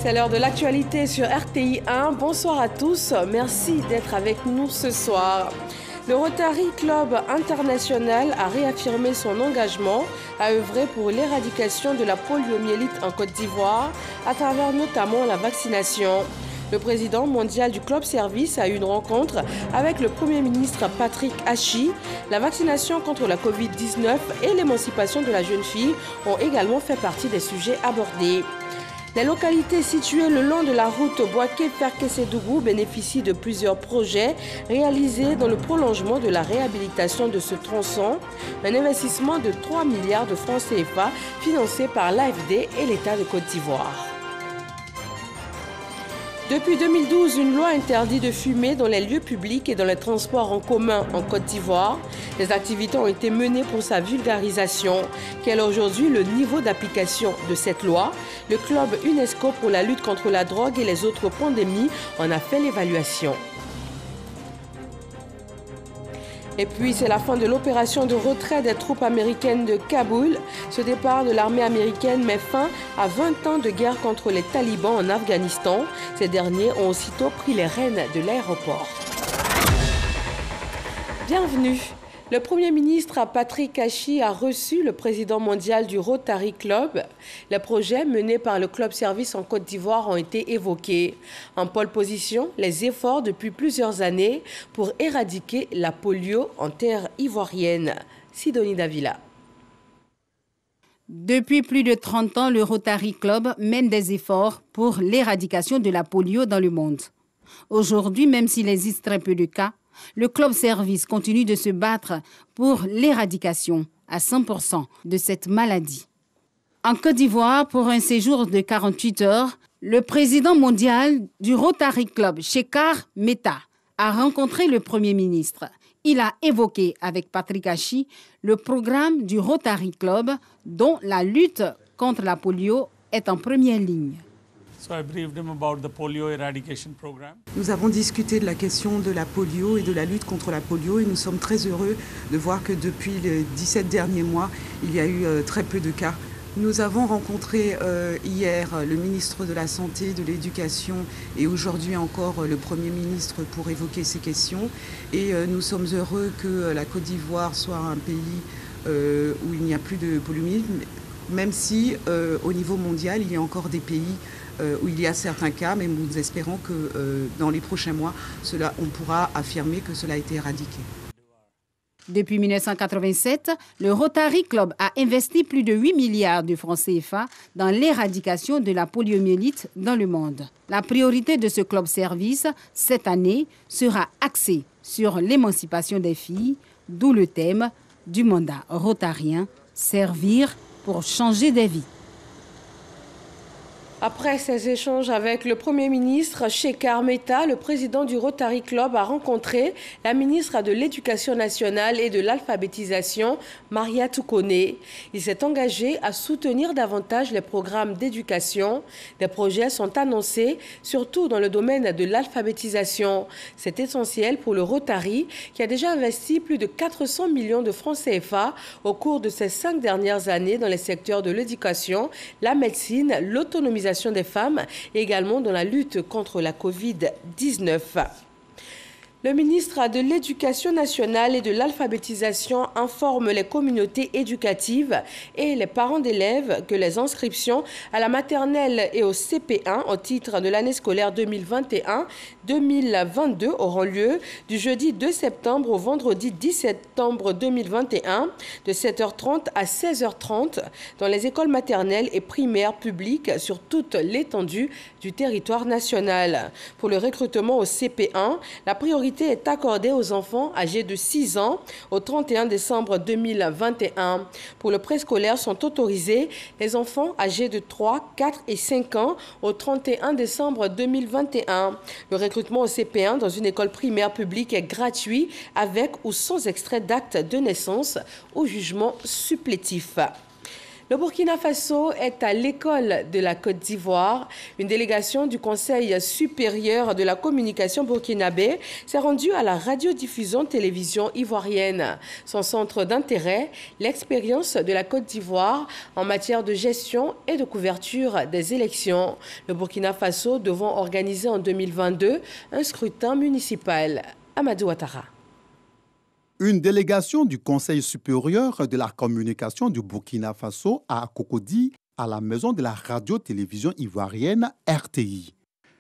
C'est l'heure de l'actualité sur RTI 1. Bonsoir à tous. Merci d'être avec nous ce soir. Le Rotary Club International a réaffirmé son engagement à œuvrer pour l'éradication de la poliomyélite en Côte d'Ivoire à travers notamment la vaccination. Le président mondial du Club Service a eu une rencontre avec le Premier ministre Patrick Achi. La vaccination contre la Covid-19 et l'émancipation de la jeune fille ont également fait partie des sujets abordés. Les localités situées le long de la route Boaké-Perké-Sédougou bénéficient de plusieurs projets réalisés dans le prolongement de la réhabilitation de ce tronçon. Un investissement de 3 milliards de francs CFA financé par l'AFD et l'État de Côte d'Ivoire. Depuis 2012, une loi interdit de fumer dans les lieux publics et dans les transports en commun en Côte d'Ivoire. Les activités ont été menées pour sa vulgarisation. Quel est aujourd'hui le niveau d'application de cette loi? Le club UNESCO pour la lutte contre la drogue et les autres pandémies en a fait l'évaluation. Et puis, c'est la fin de l'opération de retrait des troupes américaines de Kaboul. Ce départ de l'armée américaine met fin à 20 ans de guerre contre les talibans en Afghanistan. Ces derniers ont aussitôt pris les rênes de l'aéroport. Bienvenue. Le Premier ministre Patrick Achi a reçu le président mondial du Rotary Club. Les projets menés par le Club Service en Côte d'Ivoire ont été évoqués. En pole position, les efforts depuis plusieurs années pour éradiquer la polio en terre ivoirienne. Sidonie Davila. Depuis plus de 30 ans, le Rotary Club mène des efforts pour l'éradication de la polio dans le monde. Aujourd'hui, même s'il existe très peu de cas, le Club Service continue de se battre pour l'éradication à 100% de cette maladie. En Côte d'Ivoire, pour un séjour de 48 heures, le président mondial du Rotary Club, Shekar Meta, a rencontré le Premier ministre. Il a évoqué avec Patrick Achi le programme du Rotary Club dont la lutte contre la polio est en première ligne. Nous avons discuté de la question de la polio et de la lutte contre la polio et nous sommes très heureux de voir que depuis les 17 derniers mois, il y a eu très peu de cas. Nous avons rencontré hier le ministre de la Santé, de l'Éducation et aujourd'hui encore le Premier ministre pour évoquer ces questions. Et nous sommes heureux que la Côte d'Ivoire soit un pays où il n'y a plus de poliomyélite, même si au niveau mondial, il y a encore des pays où il y a certains cas, mais nous espérons que dans les prochains mois, on pourra affirmer que cela a été éradiqué. Depuis 1987, le Rotary Club a investi plus de 8 milliards de francs CFA dans l'éradication de la poliomyélite dans le monde. La priorité de ce club service, cette année, sera axée sur l'émancipation des filles, d'où le thème du mandat rotarien, servir pour changer des vies. Après ces échanges avec le Premier ministre, Shekar Meta, le président du Rotary Club, a rencontré la ministre de l'Éducation nationale et de l'alphabétisation, Maria Toukone. Il s'est engagé à soutenir davantage les programmes d'éducation. Des projets sont annoncés, surtout dans le domaine de l'alphabétisation. C'est essentiel pour le Rotary, qui a déjà investi plus de 400 millions de francs CFA au cours de ces 5 dernières années dans les secteurs de l'éducation, la médecine, l'autonomisation des femmes et également dans la lutte contre la Covid-19. Le ministre de l'Éducation nationale et de l'alphabétisation informe les communautés éducatives et les parents d'élèves que les inscriptions à la maternelle et au CP1 au titre de l'année scolaire 2021-2022 auront lieu du jeudi 2 septembre au vendredi 10 septembre 2021 de 7h30 à 16h30 dans les écoles maternelles et primaires publiques sur toute l'étendue du territoire national. Pour le recrutement au CP1, la priorité est accordée aux enfants âgés de 6 ans au 31 décembre 2021. Pour le préscolaire sont autorisés les enfants âgés de 3, 4 et 5 ans au 31 décembre 2021. Le recrutement au CP1 dans une école primaire publique est gratuit avec ou sans extrait d'acte de naissance au jugement supplétif. Le Burkina Faso est à l'école de la Côte d'Ivoire. Une délégation du Conseil supérieur de la communication burkinabé s'est rendue à la radiodiffusion télévision ivoirienne. Son centre d'intérêt, l'expérience de la Côte d'Ivoire en matière de gestion et de couverture des élections. Le Burkina Faso devant organiser en 2022 un scrutin municipal. Amadou Ouattara. Une délégation du Conseil supérieur de la communication du Burkina Faso à Cocody, à la maison de la radio-télévision ivoirienne RTI.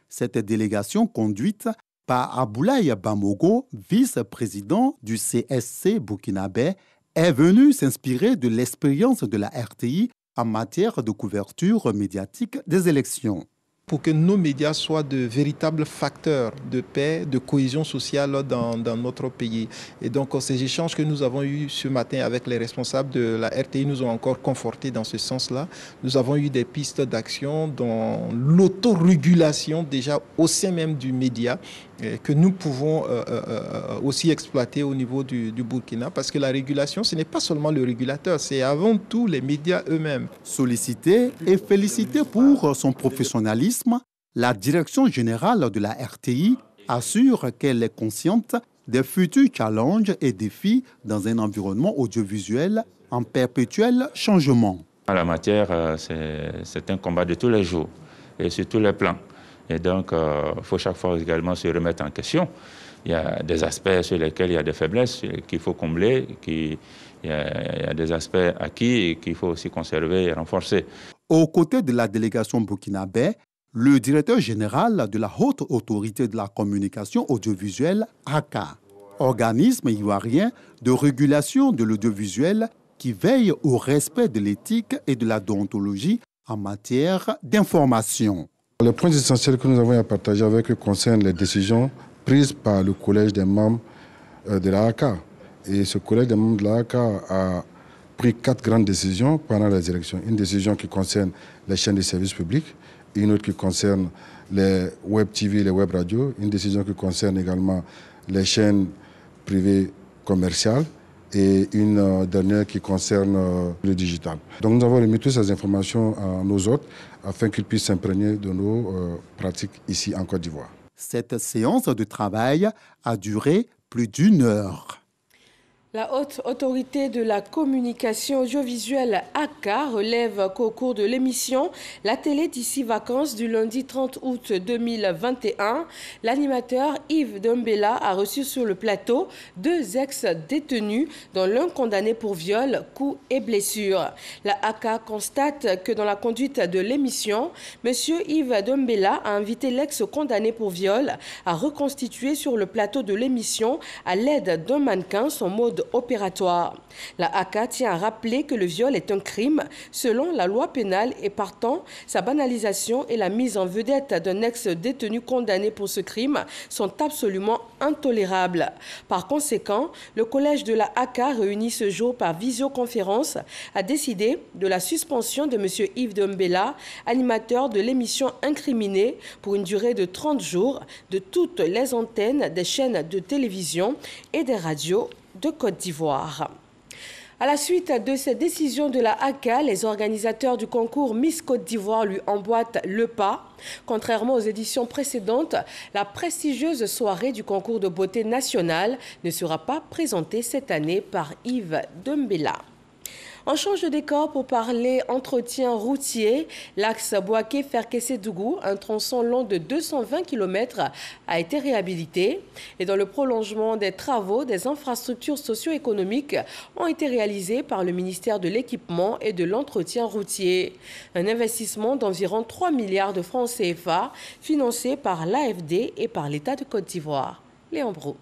Cette délégation conduite par Aboulaye Bamogo, vice-président du CSC burkinabé, est venue s'inspirer de l'expérience de la RTI en matière de couverture médiatique des élections. Pour que nos médias soient de véritables facteurs de paix, de cohésion sociale dans notre pays. Et donc, ces échanges que nous avons eus ce matin avec les responsables de la RTI nous ont encore confortés dans ce sens-là. Nous avons eu des pistes d'action dans l'autorégulation déjà au sein même du média que nous pouvons aussi exploiter au niveau du Burkina, parce que la régulation, ce n'est pas seulement le régulateur, c'est avant tout les médias eux-mêmes. Sollicité et félicité pour son professionnalisme, la direction générale de la RTI assure qu'elle est consciente des futurs challenges et défis dans un environnement audiovisuel en perpétuel changement. En la matière, c'est un combat de tous les jours et sur tous les plans. Et donc, il faut chaque fois également se remettre en question. Il y a des aspects sur lesquels il y a des faiblesses qu'il faut combler, il y a des aspects acquis qu'il faut aussi conserver et renforcer. Aux côtés de la délégation burkinabé, le directeur général de la Haute Autorité de la Communication Audiovisuelle, ACA, organisme ivoirien de régulation de l'audiovisuel qui veille au respect de l'éthique et de la déontologie en matière d'information. Les points essentiels que nous avons à partager avec eux concernent les décisions prises par le collège des membres de l'AACA. Et ce collège des membres de l'AACA a pris 4 grandes décisions pendant les élections. Une décision qui concerne les chaînes de services publics, une autre qui concerne les web TV, les web radios, une décision qui concerne également les chaînes privées commerciales et une dernière qui concerne le digital. Donc nous avons remis toutes ces informations à nos hôtes afin qu'ils puissent s'imprégner de nos pratiques ici en Côte d'Ivoire. Cette séance de travail a duré plus d'1 heure. La Haute Autorité de la Communication Audiovisuelle ACA relève qu'au cours de l'émission La télé d'ici vacances du lundi 30 août 2021, l'animateur Yves Dembella a reçu sur le plateau 2 ex-détenus, dont l'un condamné pour viol, coups et blessures. La ACA constate que dans la conduite de l'émission, M. Yves Dembella a invité l'ex-condamné pour viol à reconstituer sur le plateau de l'émission à l'aide d'un mannequin son mode opératoire. La ACA tient à rappeler que le viol est un crime selon la loi pénale et partant, sa banalisation et la mise en vedette d'un ex-détenu condamné pour ce crime sont absolument intolérables. Par conséquent, le collège de la ACA réuni ce jour par visioconférence a décidé de la suspension de M. Yves Dembella, animateur de l'émission incriminée pour une durée de 30 jours de toutes les antennes des chaînes de télévision et des radios de Côte d'Ivoire. À la suite de ces décisions de la ACA, les organisateurs du concours Miss Côte d'Ivoire lui emboîtent le pas. Contrairement aux éditions précédentes, la prestigieuse soirée du concours de beauté nationale ne sera pas présentée cette année par Yves Dembella. On change de décor pour parler entretien routier. L'axe Bouaké-Ferkessé-Dougou, un tronçon long de 220 km, a été réhabilité. Et dans le prolongement des travaux, des infrastructures socio-économiques ont été réalisées par le ministère de l'Équipement et de l'Entretien routier. Un investissement d'environ 3 milliards de francs CFA, financé par l'AFD et par l'État de Côte d'Ivoire. Léon Brou.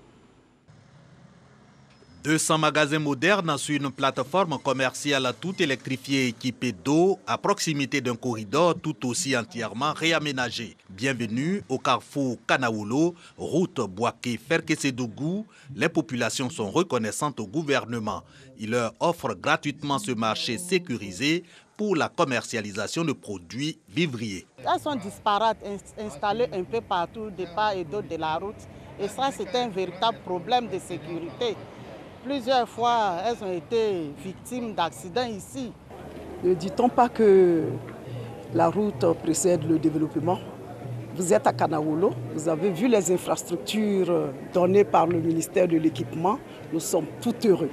200 magasins modernes sur une plateforme commerciale tout électrifiée équipée d'eau à proximité d'un corridor tout aussi entièrement réaménagé. Bienvenue au carrefour Kanaoulo, route Bouaké-Ferkessé-Dougou. Les populations sont reconnaissantes au gouvernement. Il leur offre gratuitement ce marché sécurisé pour la commercialisation de produits vivriers. Elles sont disparates, installées un peu partout, de part et d'autre de la route. Et ça, c'est un véritable problème de sécurité. Plusieurs fois, elles ont été victimes d'accidents ici. Ne dit-on pas que la route précède le développement? Vous êtes à Kanawolo, vous avez vu les infrastructures données par le ministère de l'Équipement. Nous sommes tout heureux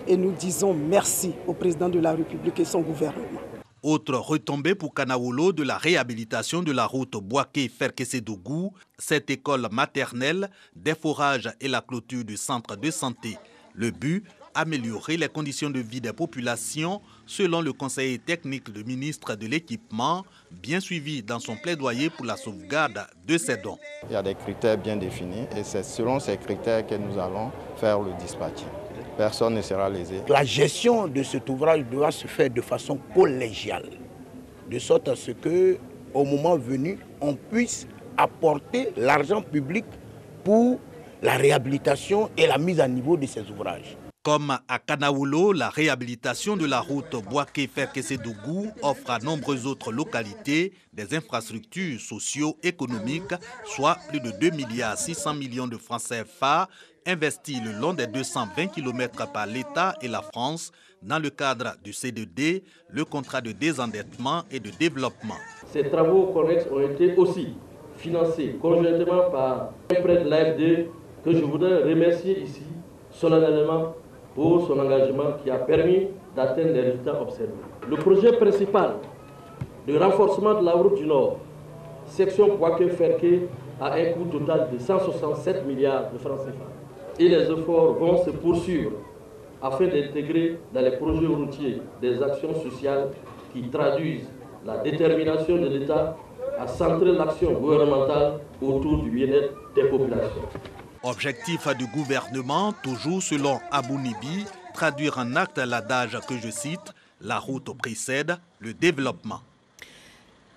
et nous disons merci au président de la République et son gouvernement. Autre retombée pour Kanawolo de la réhabilitation de la route Bouaké-Ferkessé-Dougou, cette école maternelle, des forages et la clôture du centre de santé. Le but, améliorer les conditions de vie des populations, selon le conseiller technique du ministre de l'Équipement, bien suivi dans son plaidoyer pour la sauvegarde de ces dons. Il y a des critères bien définis et c'est selon ces critères que nous allons faire le dispatching. Personne ne sera lésé. La gestion de cet ouvrage doit se faire de façon collégiale, de sorte à ce qu'au moment venu, on puisse apporter l'argent public pour la réhabilitation et la mise à niveau de ces ouvrages. Comme à Kanawolo, la réhabilitation de la route Bouaké-Ferkessé-Dougou offre à nombreuses autres localités des infrastructures socio-économiques, soit plus de 2,6 milliards de francs CFA, investis le long des 220 km par l'État et la France dans le cadre du C2D, le contrat de désendettement et de développement. Ces travaux connexes ont été aussi financés conjointement par un prêt de l'AFD que je voudrais remercier ici solennellement pour son engagement qui a permis d'atteindre les résultats observés. Le projet principal de renforcement de la route du Nord, section Bouaké-Ferké, a un coût total de 167 milliards de francs CFA. Et les efforts vont se poursuivre afin d'intégrer dans les projets routiers des actions sociales qui traduisent la détermination de l'État à centrer l'action gouvernementale autour du bien-être des populations. Objectif du gouvernement, toujours selon Abounibi, traduire en acte l'adage que je cite, la route précède le développement.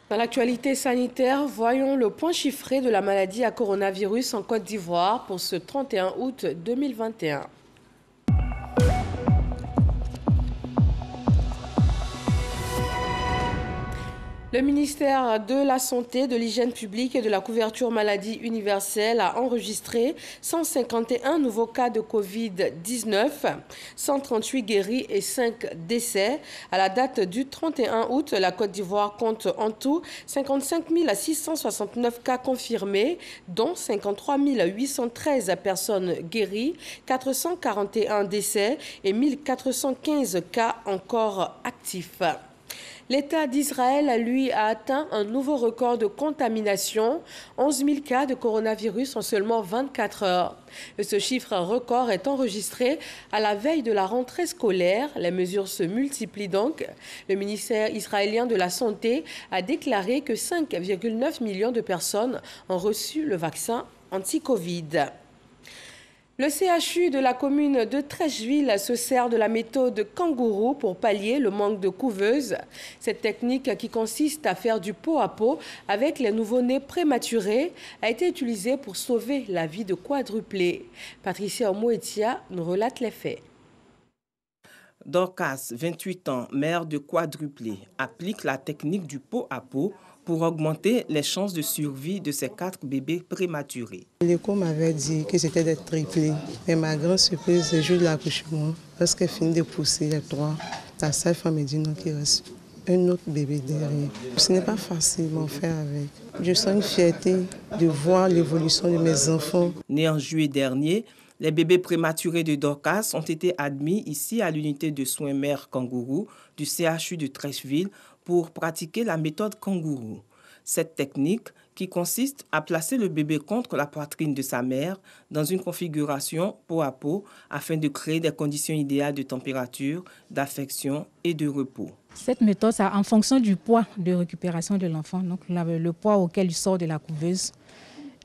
Dans l'actualité sanitaire, voyons le point chiffré de la maladie à coronavirus en Côte d'Ivoire pour ce 31 août 2021. Le ministère de la Santé, de l'Hygiène publique et de la couverture maladie universelle a enregistré 151 nouveaux cas de Covid-19, 138 guéris et 5 décès. À la date du 31 août, la Côte d'Ivoire compte en tout 55 669 cas confirmés, dont 53 813 personnes guéries, 441 décès et 1415 cas encore actifs. L'État d'Israël, lui, a atteint un nouveau record de contamination, 11 000 cas de coronavirus en seulement 24 heures. Ce chiffre record est enregistré à la veille de la rentrée scolaire. Les mesures se multiplient donc. Le ministère israélien de la Santé a déclaré que 5,9 millions de personnes ont reçu le vaccin anti-Covid. Le CHU de la commune de Treichville se sert de la méthode kangourou pour pallier le manque de couveuses. Cette technique, qui consiste à faire du pot à pot avec les nouveau-nés prématurés, a été utilisée pour sauver la vie de quadruplés. Patricia Omoetia nous relate les faits. Dorcas, 28 ans, mère de quadruplés, applique la technique du pot à pot pour augmenter les chances de survie de ses 4 bébés prématurés. L'écho m'avait dit que c'était des triplés. Mais ma grande surprise, le jour de l'accouchement, lorsqu'elle finit de pousser les 3, la sage-femme me dit non, qu'il reste un autre bébé derrière. Ce n'est pas facile m'en faire avec. Je sens une fierté de voir l'évolution de mes enfants. Né en juillet dernier, les bébés prématurés de Dorcas ont été admis ici à l'unité de soins mère kangourou du CHU de Treichville pour pratiquer la méthode kangourou. Cette technique, qui consiste à placer le bébé contre la poitrine de sa mère dans une configuration pot à pot afin de créer des conditions idéales de température, d'affection et de repos. Cette méthode, c'est en fonction du poids de récupération de l'enfant, donc le poids auquel il sort de la couveuse.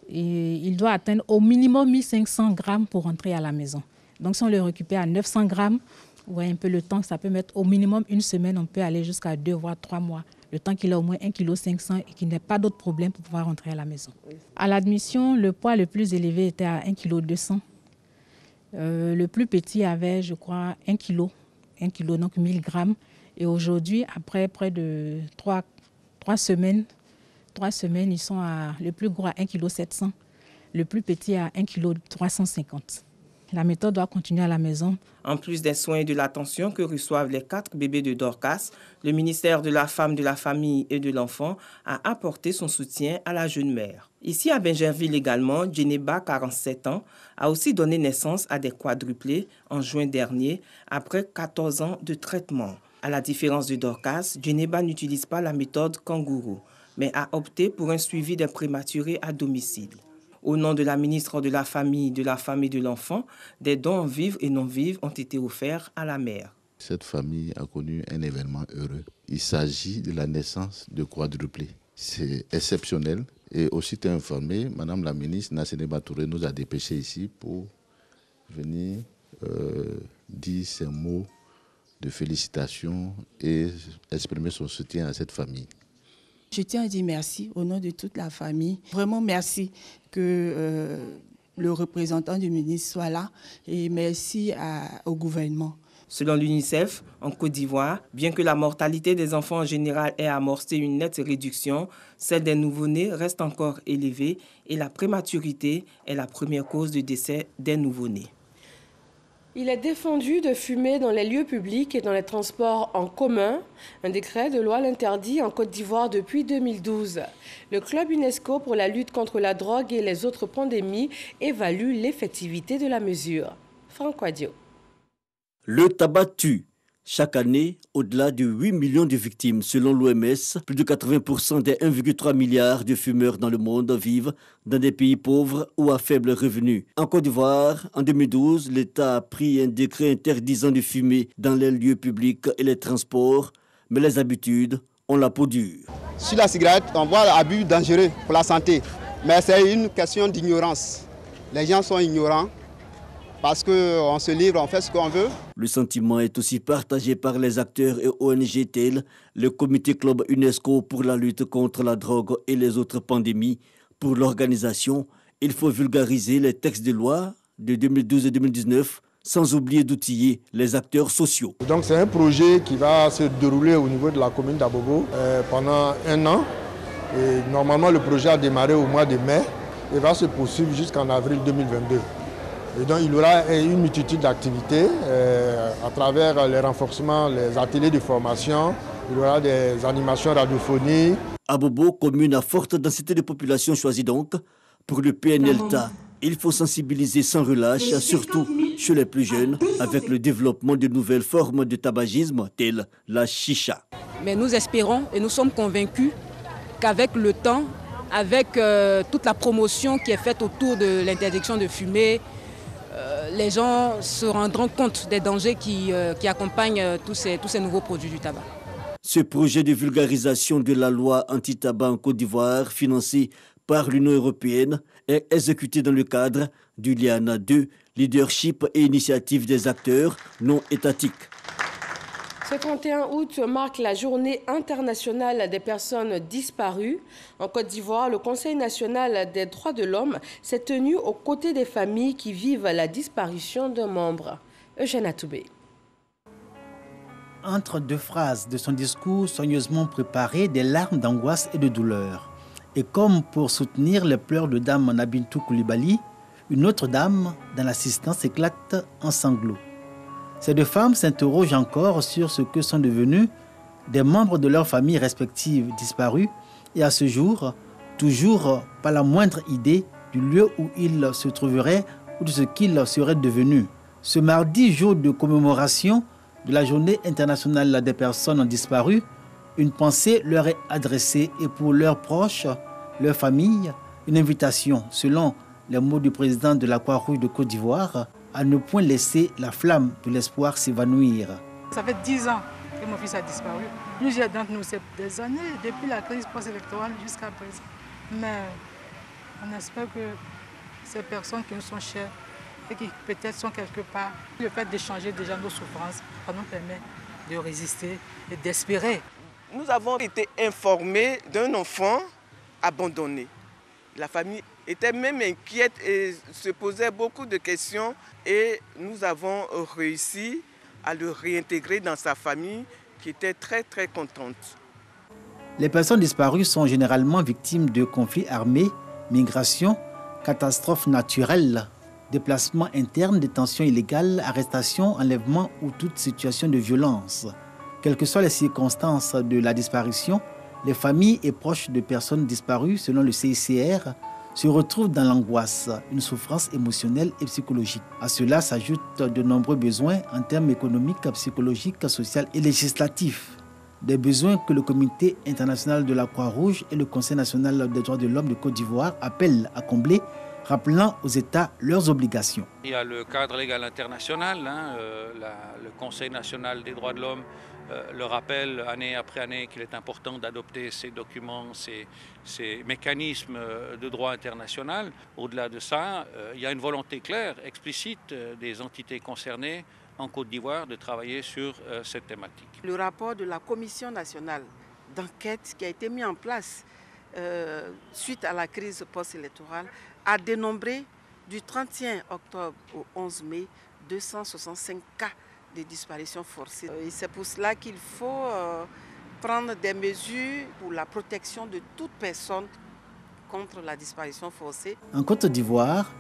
Et il doit atteindre au minimum 1500 grammes pour rentrer à la maison. Donc si on le récupère à 900 grammes, ouais, un peu le temps, ça peut mettre au minimum une semaine, on peut aller jusqu'à 2 voire 3 mois. Le temps qu'il a au moins 1,5 kg et qu'il n'ait pas d'autres problèmes pour pouvoir rentrer à la maison. À l'admission, le poids le plus élevé était à 1,2 kg. Le plus petit avait, je crois, 1 kg, donc 1000 grammes. Et aujourd'hui, après près de 3 semaines, ils sont le plus gros à 1,7 kg, le plus petit à 1,350 kg. La méthode doit continuer à la maison. En plus des soins et de l'attention que reçoivent les 4 bébés de Dorcas, le ministère de la Femme, de la Famille et de l'Enfant a apporté son soutien à la jeune mère. Ici à Bingerville également, Djeneba, 47 ans, a aussi donné naissance à des quadruplés en juin dernier, après 14 ans de traitement. À la différence de Dorcas, Djeneba n'utilise pas la méthode kangourou, mais a opté pour un suivi des prématurés à domicile. Au nom de la ministre de la Famille, de la Femme et de l'Enfant, des dons vifs et non vifs ont été offerts à la mère. Cette famille a connu un événement heureux. Il s'agit de la naissance de quadruplés. C'est exceptionnel. Et aussitôt informé, Madame la ministre Nasseneba Touré nous a dépêchés ici pour venir dire ces mots de félicitations et exprimer son soutien à cette famille. Je tiens à dire merci au nom de toute la famille. Vraiment merci que le représentant du ministre soit là et merci au gouvernement. Selon l'UNICEF, en Côte d'Ivoire, bien que la mortalité des enfants en général ait amorcé une nette réduction, celle des nouveau-nés reste encore élevée et la prématurité est la première cause de décès des nouveau-nés. Il est défendu de fumer dans les lieux publics et dans les transports en commun. Un décret de loi l'interdit en Côte d'Ivoire depuis 2012. Le club UNESCO pour la lutte contre la drogue et les autres pandémies évalue l'effectivité de la mesure. Franck Wadio. Le tabac tue. Chaque année, au-delà de 8 millions de victimes selon l'OMS, plus de 80% des 1,3 milliard de fumeurs dans le monde vivent dans des pays pauvres ou à faible revenu. En Côte d'Ivoire, en 2012, l'État a pris un décret interdisant de fumer dans les lieux publics et les transports, mais les habitudes ont la peau dure. Sur la cigarette, on voit l'abus dangereux pour la santé, mais c'est une question d'ignorance. Les gens sont ignorants. Parce qu'on se livre, on fait ce qu'on veut. Le sentiment est aussi partagé par les acteurs et ONG tels le Comité Club UNESCO pour la lutte contre la drogue et les autres pandémies. Pour l'organisation, il faut vulgariser les textes de loi de 2012 et 2019 sans oublier d'outiller les acteurs sociaux. Donc c'est un projet qui va se dérouler au niveau de la commune d'Abobo pendant 1 an. Et normalement, le projet a démarré au mois de mai et va se poursuivre jusqu'en avril 2022. Et donc il y aura une multitude d'activités à travers les renforcements, les ateliers de formation, il y aura des animations radiophoniques. Abobo, commune à forte densité de population choisie donc pour le PNLTA. Il faut sensibiliser sans relâche, surtout chez les plus jeunes, avec le développement de nouvelles formes de tabagisme telles la chicha. Mais nous espérons et nous sommes convaincus qu'avec le temps, avec toute la promotion qui est faite autour de l'interdiction de fumer, les gens se rendront compte des dangers qui accompagnent tous ces nouveaux produits du tabac. Ce projet de vulgarisation de la loi anti-tabac en Côte d'Ivoire, financé par l'Union européenne, est exécuté dans le cadre du LIANA 2, Leadership et Initiative des acteurs non étatiques. Ce 31 août marque la journée internationale des personnes disparues. En Côte d'Ivoire, le Conseil national des droits de l'homme s'est tenu aux côtés des familles qui vivent la disparition d'un membre. Eugène Atoubé. Entre deux phrases de son discours soigneusement préparé, des larmes d'angoisse et de douleur. Et comme pour soutenir les pleurs de dame Nabintou Koulibaly, une autre dame dans l'assistance éclate en sanglots. Ces deux femmes s'interrogent encore sur ce que sont devenus des membres de leurs familles respectives disparus et à ce jour, toujours pas la moindre idée du lieu où ils se trouveraient ou de ce qu'ils seraient devenus. Ce mardi, jour de commémoration de la Journée internationale des personnes disparues, une pensée leur est adressée et pour leurs proches, leurs familles, une invitation, selon les mots du président de la Croix-Rouge de Côte d'Ivoire, à ne point laisser la flamme de l'espoir s'évanouir. Ça fait 10 ans que mon fils a disparu. Plusieurs d'entre nous, c'est des années, depuis la crise post-électorale jusqu'à présent. Mais on espère que ces personnes qui nous sont chères et qui peut-être sont quelque part, le fait d'échanger déjà nos souffrances, ça nous permet de résister et d'espérer. Nous avons été informés d'un enfant abandonné. La famille était même inquiète et se posait beaucoup de questions et nous avons réussi à le réintégrer dans sa famille qui était très très contente. Les personnes disparues sont généralement victimes de conflits armés, migrations, catastrophes naturelles, Déplacement interne, détention illégale, arrestation, enlèvement ou toute situation de violence. Quelles que soient les circonstances de la disparition, les familles et proches de personnes disparues, selon le CICR, se retrouvent dans l'angoisse, une souffrance émotionnelle et psychologique. À cela s'ajoutent de nombreux besoins en termes économiques, psychologiques, sociaux et législatifs. Des besoins que le Comité international de la Croix-Rouge et le Conseil national des droits de l'homme de Côte d'Ivoire appellent à combler, rappelant aux États leurs obligations. Il y a le cadre légal international, le Conseil national des droits de l'homme le rappelle année après année qu'il est important d'adopter ces documents, ces mécanismes de droit international. Au-delà de ça, il y a une volonté claire, explicite des entités concernées en Côte d'Ivoire de travailler sur cette thématique. Le rapport de la Commission nationale d'enquête qui a été mis en place suite à la crise post-électorale a dénombré du 31 octobre au 11 mai 265 cas de disparitions forcées. Et c'est pour cela qu'il faut prendre des mesures pour la protection de toute personne contre la disparition forcée. En Côte d'Ivoire,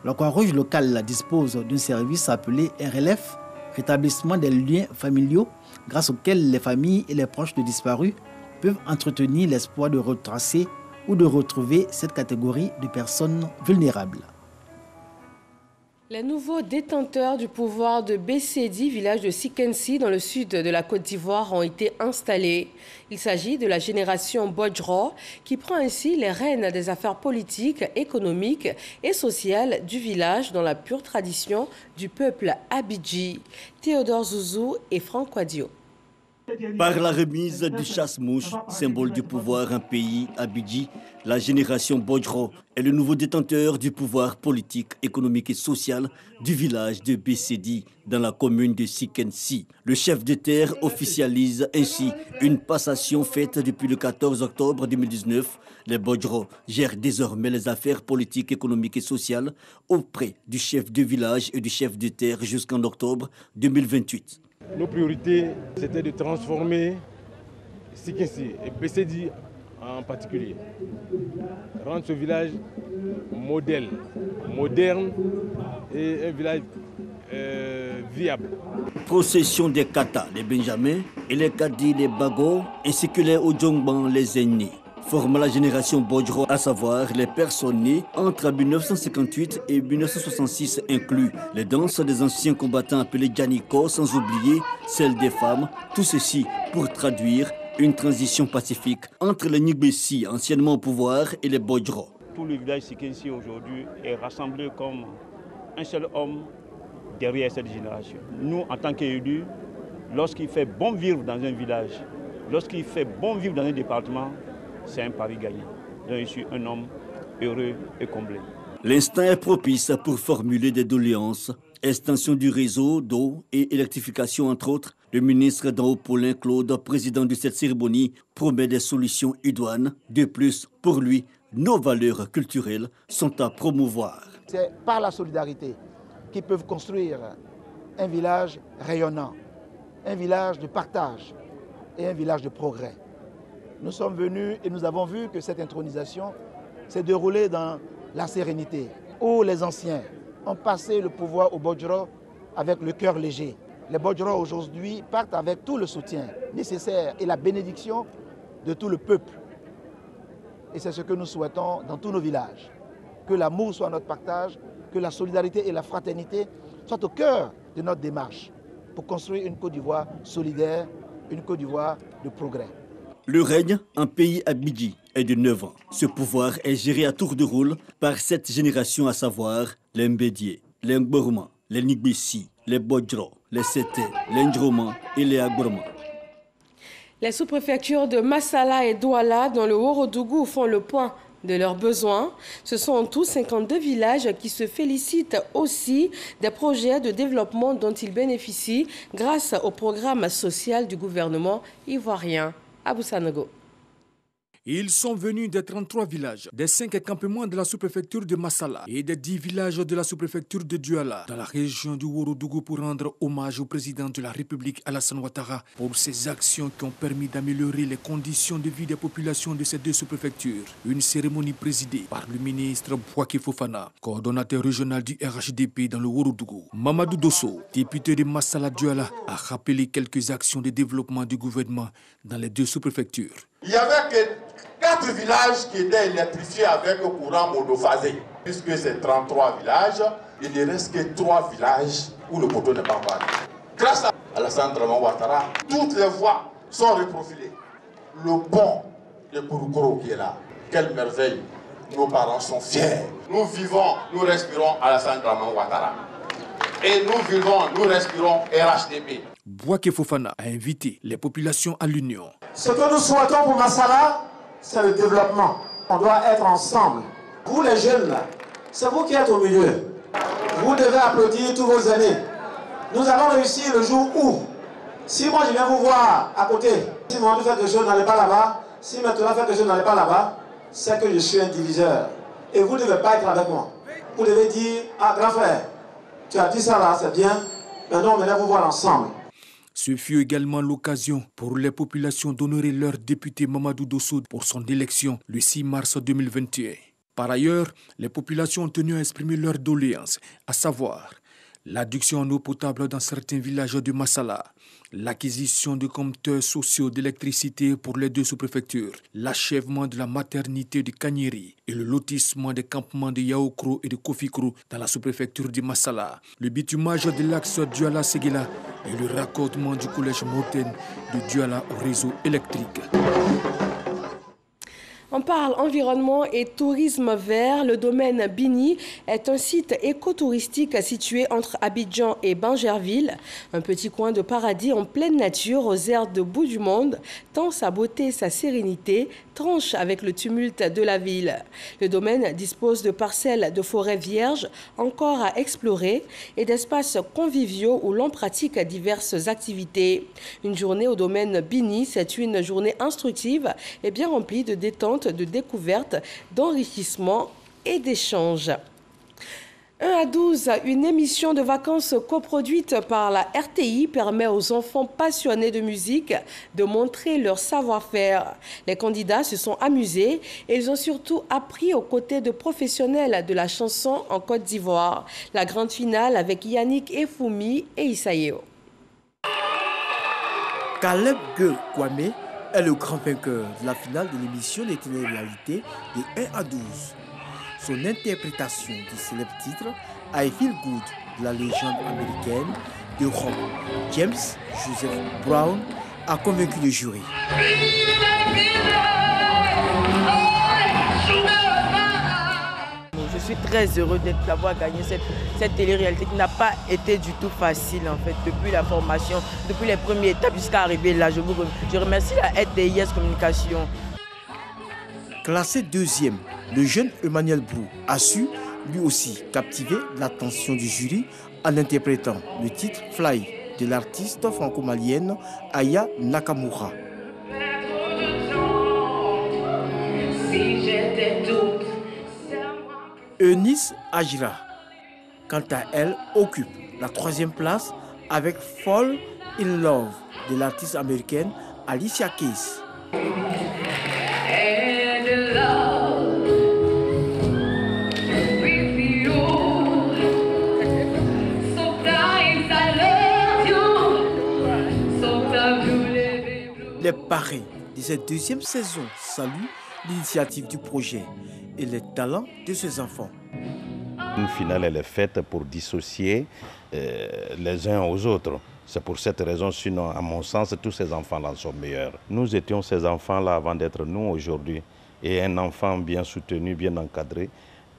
la Croix-Rouge locale dispose d'un service appelé RLF, rétablissement des liens familiaux, grâce auquel les familles et les proches de disparus peuvent entretenir l'espoir de retracer ou de retrouver cette catégorie de personnes vulnérables. Les nouveaux détenteurs du pouvoir de Bessedi, village de Sikensi, dans le sud de la Côte d'Ivoire, ont été installés. Il s'agit de la génération Bodjro, qui prend ainsi les rênes des affaires politiques, économiques et sociales du village dans la pure tradition du peuple Abidji. Théodore Zouzou et Franck Quadio. Par la remise du chasse-mouche, symbole du pouvoir un pays, Abidji, la génération Bodjro est le nouveau détenteur du pouvoir politique, économique et social du village de Bessedi, dans la commune de Sikensi. Le chef de terre officialise ainsi une passation faite depuis le 14 octobre 2019. Les Bodjro gèrent désormais les affaires politiques, économiques et sociales auprès du chef de village et du chef de terre jusqu'en octobre 2028. Nos priorités, c'était de transformer Sikensi et Bessedi en particulier. Rendre ce village modèle, moderne et un village viable. Procession des Kata, les Benjamins, et les Kadi, les Bago, ainsi que les Odjongban, les aînés, forment la génération Bodjro, à savoir les personnes nées entre 1958 et 1966 inclus les danses des anciens combattants appelés Djaniko, sans oublier celles des femmes, tout ceci pour traduire une transition pacifique entre les Nigbessi, anciennement au pouvoir, et les Bodjro. Tout le village Sikensi aujourd'hui est rassemblé comme un seul homme derrière cette génération. Nous, en tant qu'élus, lorsqu'il fait bon vivre dans un village, lorsqu'il fait bon vivre dans un département, c'est un pari gagné. Donc je suis un homme heureux et comblé. L'instant est propice pour formuler des doléances. Extension du réseau d'eau et électrification, entre autres. Le ministre d'en haut, Paulin Claude, président de cette cérémonie, promet des solutions idoines. De plus, pour lui, nos valeurs culturelles sont à promouvoir. C'est par la solidarité qu'ils peuvent construire un village rayonnant, un village de partage et un village de progrès. Nous sommes venus et nous avons vu que cette intronisation s'est déroulée dans la sérénité, où les anciens ont passé le pouvoir aux Bodjro avec le cœur léger. Les Bodjro aujourd'hui partent avec tout le soutien nécessaire et la bénédiction de tout le peuple. Et c'est ce que nous souhaitons dans tous nos villages. Que l'amour soit notre partage, que la solidarité et la fraternité soient au cœur de notre démarche pour construire une Côte d'Ivoire solidaire, une Côte d'Ivoire de progrès. Le règne en pays Abidji est de 9 ans. Ce pouvoir est géré à tour de rôle par cette génération, à savoir les Mbédié, les Ngborma, les Nigbessi, les Bodjro, les Sété, les Ndjroma et les Agborma. Les sous-préfectures de Massala et Douala dans le Haut-Rodougou font le point de leurs besoins. Ce sont en tout 52 villages qui se félicitent aussi des projets de développement dont ils bénéficient grâce au programme social du gouvernement ivoirien. Abou Sanogo. Ils sont venus des 33 villages, des 5 campements de la sous-préfecture de Massala et des 10 villages de la sous-préfecture de Douala, dans la région du Ourodougou, pour rendre hommage au président de la République Alassane Ouattara pour ses actions qui ont permis d'améliorer les conditions de vie des populations de ces deux sous-préfectures. Une cérémonie présidée par le ministre Bouaké Fofana, coordonnateur régional du RHDP dans le Ourodougou. Mamadou Dosso, député de Massala Douala, a rappelé quelques actions de développement du gouvernement dans les deux sous-préfectures. Il n'y avait que 4 villages qui étaient électrifiés avec le courant monophasé. Puisque c'est 33 villages, il ne reste que 3 villages où le poteau n'est pas valide. Grâce à Alassane Ouattara, toutes les voies sont reprofilées. Le pont de Kouroukoro qui est là, quelle merveille. Nos parents sont fiers. Nous vivons, nous respirons Alassane Ouattara. Et nous vivons, nous respirons RHDP. Bouaké Fofana a invité les populations à l'union. Ce que nous souhaitons pour Massala, c'est le développement. On doit être ensemble. Vous les jeunes là, c'est vous qui êtes au milieu. Vous devez applaudir tous vos aînés. Nous allons réussir le jour où, si moi je viens vous voir à côté, si moi fait quelque chose, n'allez pas là-bas, si maintenant fait quelque chose, n'allez pas là-bas, c'est que je suis un diviseur. Et vous ne devez pas être avec moi. Vous devez dire, ah grand frère, tu as dit ça là, c'est bien, maintenant on va vous voir ensemble. Ce fut également l'occasion pour les populations d'honorer leur député Mamadou Dosso pour son élection le 6 mars 2021. Par ailleurs, les populations ont tenu à exprimer leurs doléances, à savoir l'adduction en eau potable dans certains villages de Massala, l'acquisition de compteurs sociaux d'électricité pour les deux sous-préfectures, l'achèvement de la maternité de Kanyeri et le lotissement des campements de Yaoukro et de Kofikro dans la sous-préfecture de Massala, le bitumage de l'axe Douala-Séguéla et le raccordement du collège Morten de Douala au réseau électrique. On parle environnement et tourisme vert. Le domaine Bini est un site écotouristique situé entre Abidjan et Bangerville. Un petit coin de paradis en pleine nature aux airs de bout du monde, tant sa beauté et sa sérénité tranchent avec le tumulte de la ville. Le domaine dispose de parcelles de forêts vierges encore à explorer et d'espaces conviviaux où l'on pratique diverses activités. Une journée au domaine Bini, c'est une journée instructive et bien remplie de détente, de découverte, d'enrichissement et d'échange. 1 à 12, une émission de vacances coproduite par la RTI permet aux enfants passionnés de musique de montrer leur savoir-faire. Les candidats se sont amusés et ils ont surtout appris aux côtés de professionnels de la chanson en Côte d'Ivoire. La grande finale avec Yannick Efoumi et Isaïo. Caleb Gueux Kwame est le grand vainqueur de la finale de l'émission des télé-réalités de 1 à 12. Son interprétation du célèbre titre I Feel Good de la légende américaine de rock James Joseph Brown a convaincu le jury. Je suis très heureux d'avoir gagné cette télé-réalité qui n'a pas été du tout facile en fait, depuis la formation, depuis les premières étapes jusqu'à arriver là. Je remercie la RTIS Communication. Classé deuxième, le jeune Emmanuel Brou a su lui aussi captiver l'attention du jury en interprétant le titre Fly de l'artiste franco-malienne Aya Nakamura. Eunice Agira, quant à elle, occupe la 3e place avec Fall in Love de l'artiste américaine Alicia Keys. Les parrains de cette 2e saison saluent l'initiative du projet et les talents de ses enfants. Une finale, elle est faite pour dissocier les uns aux autres. C'est pour cette raison, sinon, à mon sens, tous ces enfants-là sont meilleurs. Nous étions ces enfants-là avant d'être nous aujourd'hui. Et un enfant bien soutenu, bien encadré,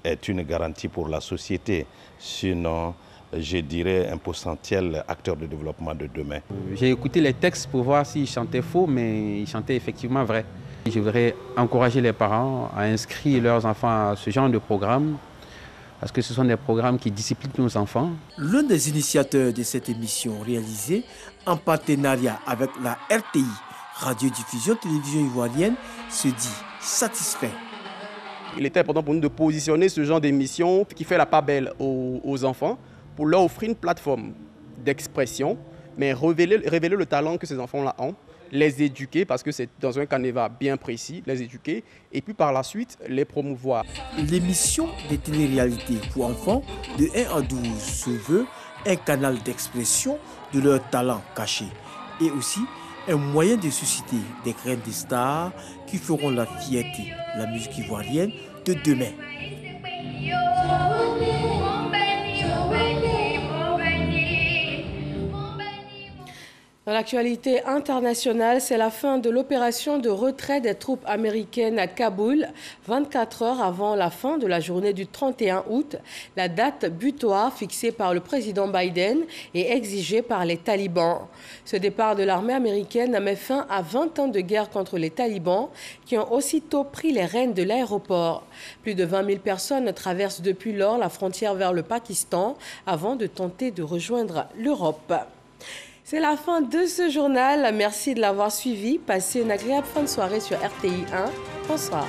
est une garantie pour la société. Sinon, je dirais un potentiel acteur de développement de demain. J'ai écouté les textes pour voir s'ils chantaient faux, mais ils chantaient effectivement vrai. Je voudrais encourager les parents à inscrire leurs enfants à ce genre de programme, parce que ce sont des programmes qui disciplinent nos enfants. L'un des initiateurs de cette émission réalisée en partenariat avec la RTI, Radio-Diffusion Télévision Ivoirienne, se dit satisfaits. Il était important pour nous de positionner ce genre d'émission qui fait la part belle aux enfants pour leur offrir une plateforme d'expression, mais révéler le talent que ces enfants-là ont, les éduquer parce que c'est dans un canevas bien précis, les éduquer et puis par la suite les promouvoir. L'émission des téléréalités pour enfants de 1 à 12 se veut un canal d'expression de leurs talents cachés et aussi un moyen de susciter des graines de stars qui feront la fierté de la musique ivoirienne de demain. Dans l'actualité internationale, c'est la fin de l'opération de retrait des troupes américaines à Kaboul, 24 heures avant la fin de la journée du 31 août, la date butoir fixée par le président Biden et exigée par les talibans. Ce départ de l'armée américaine met fin à 20 ans de guerre contre les talibans qui ont aussitôt pris les rênes de l'aéroport. Plus de 20 000 personnes traversent depuis lors la frontière vers le Pakistan avant de tenter de rejoindre l'Europe. C'est la fin de ce journal. Merci de l'avoir suivi. Passez une agréable fin de soirée sur RTI 1. Bonsoir.